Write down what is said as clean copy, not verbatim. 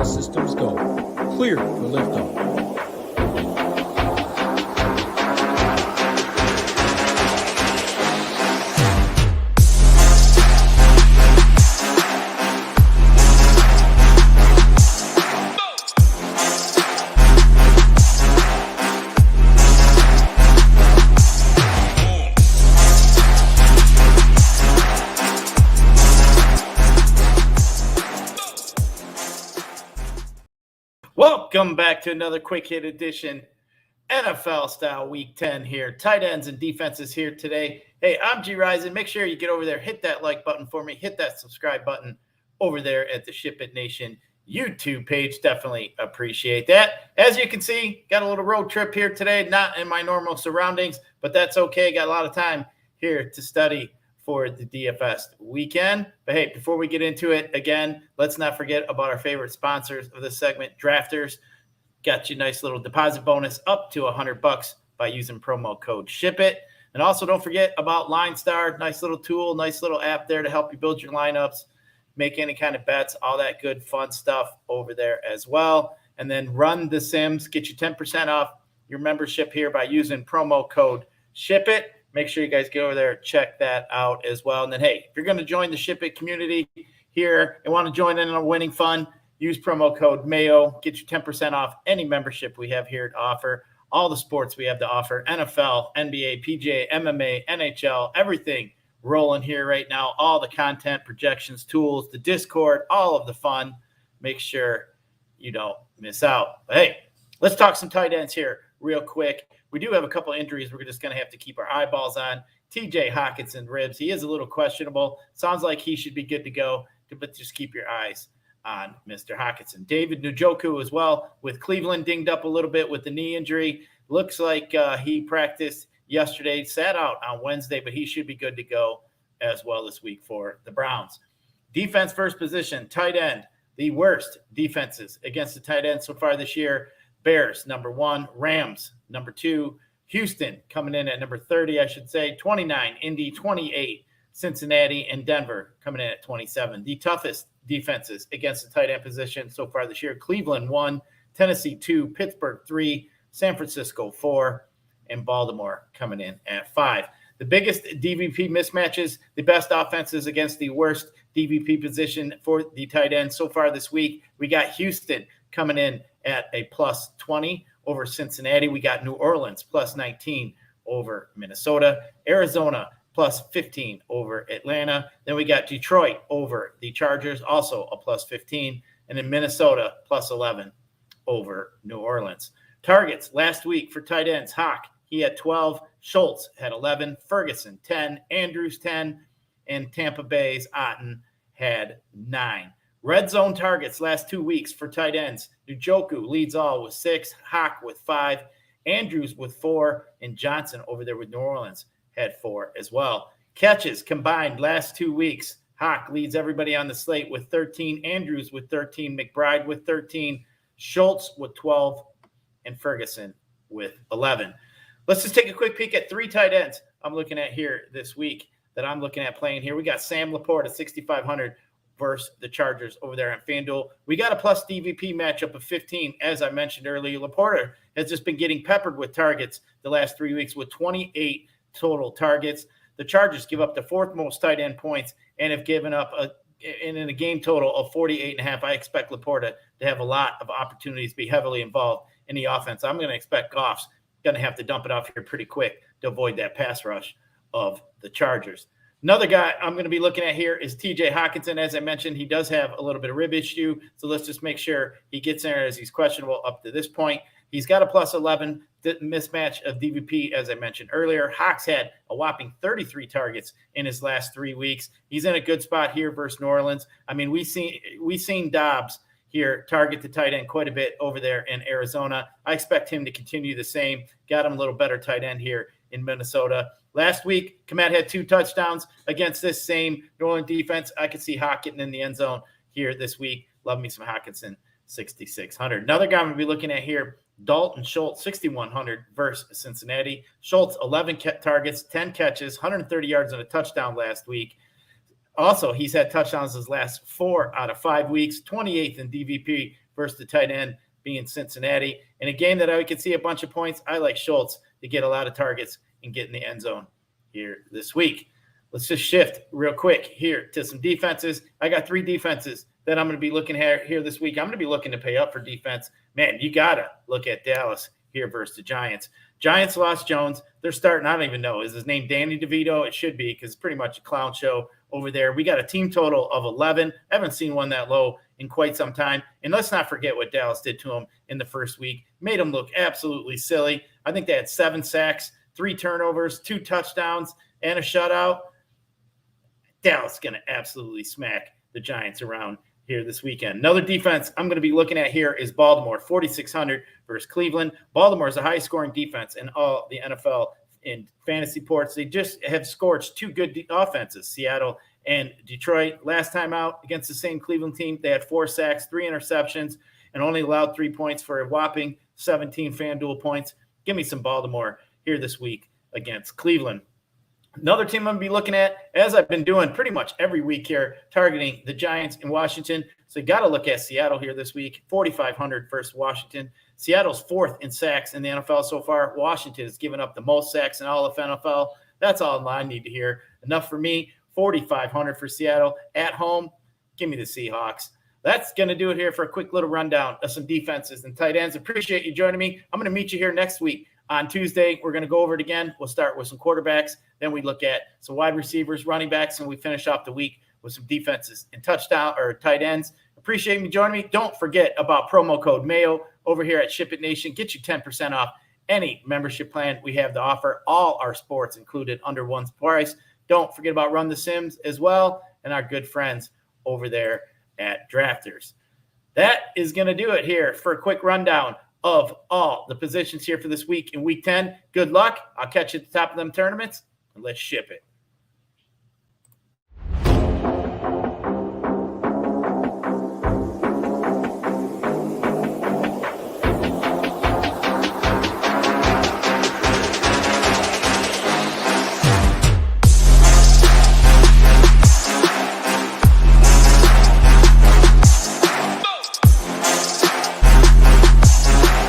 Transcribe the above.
systems go. Clear for liftoff. Welcome back to another quick hit edition, NFL style week 10 here. Tight ends and defenses here today. Hey, I'm Gyiraszin. Make sure you get over there, hit that like button for me, hit that subscribe button over there at the SHIPIT Nation YouTube page. Definitely appreciate that. As you can see, got a little road trip here today, not in my normal surroundings, but that's okay. Got a lot of time here to study for the DFS weekend. But hey, before we get into it, again, let's not forget about our favorite sponsors of this segment, Drafters. Got you a nice little deposit bonus up to $100 by using promo code SHIPIT. And also don't forget about LineStar, nice little tool, nice little app there to help you build your lineups, make any kind of bets, all that good fun stuff over there as well. And then Run the Sims, get you 10% off your membership here by using promo code SHIPIT. Make sure you guys get over there, check that out as well. And then, hey, if you're going to join the SHIPIT community here and want to join in on a winning fun, use promo code MAYO. Get you 10% off any membership we have here to offer. All the sports we have to offer, NFL, NBA, PGA, MMA, NHL, everything rolling here right now. All the content, projections, tools, the Discord, all of the fun. Make sure you don't miss out. But, hey, let's talk some tight ends here real quick. We do have a couple injuries we're just going to have to keep our eyeballs on. TJ Hockenson ribs. He is a little questionable. Sounds like he should be good to go, but just keep your eyes on Mr. Hockenson. David Njoku as well with Cleveland dinged up a little bit with the knee injury. Looks like he practiced yesterday, sat out on Wednesday, but he should be good to go as well this week for the Browns. Defense first position, tight end. The worst defenses against the tight end so far this year. Bears, number 1. Rams, number 2. Houston coming in at number 30, I should say. 29. Indy, 28. Cincinnati and Denver coming in at 27. The toughest defenses against the tight end position so far this year. Cleveland, 1. Tennessee, 2. Pittsburgh, 3. San Francisco, 4. And Baltimore coming in at 5. The biggest DVP mismatches, the best offenses against the worst DVP position for the tight end so far this week. We got Houston coming in at a plus 20 over Cincinnati. We got New Orleans plus 19 over Minnesota. Arizona plus 15 over Atlanta. Then we got Detroit over the Chargers, also a plus 15. And then Minnesota plus 11 over New Orleans. Targets last week for tight ends. Hawk, he had 12. Schultz had 11. Ferguson, 10. Andrews, 10. And Tampa Bay's Otten had 9. Red zone targets last 2 weeks for tight ends. Njoku leads all with 6. Hawk with 5. Andrews with 4. And Johnson over there with New Orleans had 4 as well. Catches combined last 2 weeks. Hawk leads everybody on the slate with 13. Andrews with 13. McBride with 13. Schultz with 12. And Ferguson with 11. Let's just take a quick peek at 3 tight ends I'm looking at here this week that I'm looking at playing here. We got Sam Laporte at 6,500 versus the Chargers over there on FanDuel. We got a plus DVP matchup of 15, as I mentioned earlier. Laporte has just been getting peppered with targets the last 3 weeks with 28 total targets. The Chargers give up the 4th most tight end points and have given up in a game total of 48.5. I expect Laporte to have a lot of opportunities to be heavily involved in the offense. I'm going to expect Goff's going to have to dump it off here pretty quick to avoid that pass rush of the Chargers. Another guy I'm going to be looking at here is TJ Hockenson. As I mentioned, he does have a little bit of rib issue, so let's just make sure he gets in there as he's questionable up to this point. He's got a plus 11 mismatch of DVP, as I mentioned earlier. Hawks had a whopping 33 targets in his last 3 weeks. He's in a good spot here versus New Orleans. I mean, we've seen Dobbs here target the tight end quite a bit over there in Arizona. I expect him to continue the same. Got him a little better tight end here in Minnesota. Last week, Kmet had 2 touchdowns against this same New Orleans defense. I could see Hawk getting in the end zone here this week. Love me some Hockenson, 6,600. Another guy I'm going to be looking at here, Dalton Schultz, 6,100 versus Cincinnati. Schultz, 11 targets, 10 catches, 130 yards and a touchdown last week. Also, he's had touchdowns his last 4 out of 5 weeks, 28th in DVP versus the tight end being Cincinnati. In a game that I could see a bunch of points, I like Schultz to get a lot of targets and get in the end zone here this week. Let's just shift real quick here to some defenses. I got 3 defenses that I'm going to be looking at here this week. I'm going to be looking to pay up for defense. Man, you got to look at Dallas here versus the Giants. Giants lost Jones. They're starting, I don't even know. Is his name Danny DeVito? It should be, because it's pretty much a clown show over there. We got a team total of 11. I haven't seen one that low in quite some time. And let's not forget what Dallas did to him in the first week. Made him look absolutely silly. I think they had 7 sacks, 3 turnovers, 2 touchdowns, and a shutout. Dallas is going to absolutely smack the Giants around here this weekend. Another defense I'm going to be looking at here is Baltimore, 4,600 versus Cleveland. Baltimore is the highest scoring defense in all the NFL in fantasy ports. They just have scorched 2 good offenses, Seattle and Detroit. Last time out against the same Cleveland team, they had 4 sacks, 3 interceptions, and only allowed 3 points for a whopping 17 FanDuel points. Give me some Baltimore here this week against Cleveland. Another team I'm going to be looking at, as I've been doing pretty much every week here, targeting the Giants in Washington. So you got to look at Seattle here this week, 4,500 versus Washington. Seattle's 4th in sacks in the NFL so far. Washington has given up the most sacks in all of NFL. That's all I need to hear. Enough for me, 4,500 for Seattle. At home, give me the Seahawks. That's going to do it here for a quick little rundown of some defenses and tight ends. Appreciate you joining me. I'm going to meet you here next week. On Tuesday, we're going to go over it again. We'll start with some quarterbacks. Then we look at some wide receivers, running backs, and we finish off the week with some defenses and touchdown or tight ends. Appreciate you joining me. Don't forget about promo code MAYO over here at SHIPIT Nation. Get you 10% off any membership plan we have to offer. All our sports included under one price. Don't forget about Run the Sims as well and our good friends over there at Drafters. That is going to do it here for a quick rundown of all the positions here for this week in Week 10. Good luck. I'll catch you at the top of them tournaments, and let's ship it.